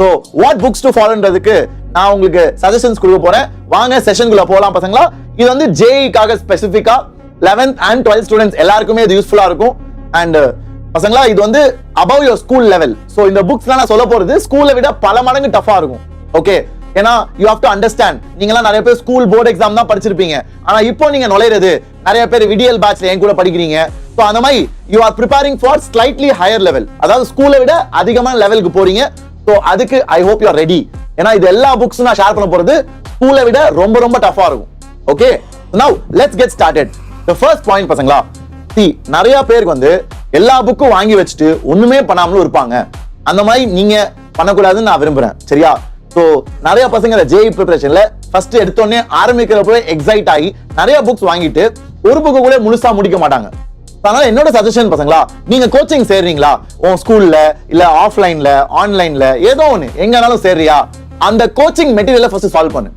So what books to ஃபாலோன்றதுக்கு நான் உங்களுக்கு suggestions கொடுக்க போறேன். வாங்க செஷனுக்குள்ள போலாம் பசங்களா. இது வந்து ஜேஇக்காக ஸ்பெசிஃபிக்கா 11th and 12th ஸ்டூடெண்ட்ஸ் எல்லாருக்குமே இது யூஸ்ஃபுல்லா இருக்கும். அண்ட் பசங்களா இது வந்து above your school level. So இந்த புக்ஸ் நான் சொல்ல போறது ஸ்கூலை விட பல மடங்கு டஃபா இருக்கும். ஓகே, ஏன்னா யூ ஹேவ் டு அண்டர்ஸ்டாண்ட். நீங்களாம் நிறைய பேர் ஸ்கூல் போர்டு எக்ஸாம் தான் படிச்சிருப்பீங்க. ஆனா இப்போ நீங்க நுழையிறது நிறைய பேர் விடியல் பேட்ச்ல என் கூட படிக்கிறீங்க. ஸோ அந்த மாதிரி you are preparing for slightly higher level, அதாவது ஸ்கூலை விட அதிகமான லெவலுக்கு போறீங்க. ஸோ அதுக்கு I hope you are ready. ஏன்னா இது எல்லா புக்ஸும் நான் ஷேர் பண்ண போறது ஸ்கூலை விட ரொம்ப ரொம்ப டஃபா இருக்கும். Okay, now let's get started. The first point பசங்களா, நிறைய பேருக்கு வந்து எல்லா புக்கும் வாங்கி வச்சுட்டு ஒண்ணுமே பண்ணாமலும் இருப்பாங்க. அந்த மாதிரி நீங்க பண்ணக்கூடாதுன்னு நான் விரும்புறேன். சரியா? சோ நிறைய பசங்க ஜேஇ ப்ரிப்பரேஷன்ல ஃபர்ஸ்ட் எடுத்தோடனே ஆரம்பிக்கிறப்ப எக்ஸைட் ஆகி நிறைய புக்ஸ் வாங்கிட்டு ஒரு புக்கு கூட முழுசா முடிக்க மாட்டாங்க. அதனால என்னோட சஜஷன் பசங்களா, நீங்க கோச்சிங் சேர்றீங்களா, உன் ஸ்கூல்ல இல்ல ஆஃப்லைன்ல ஆன்லைன்ல ஏதோ ஒண்ணு எங்கனாலும் சேர்றியா, அந்த கோச்சிங் மெட்டீரியலை ஃபர்ஸ்ட் சால்வ் பண்ணு.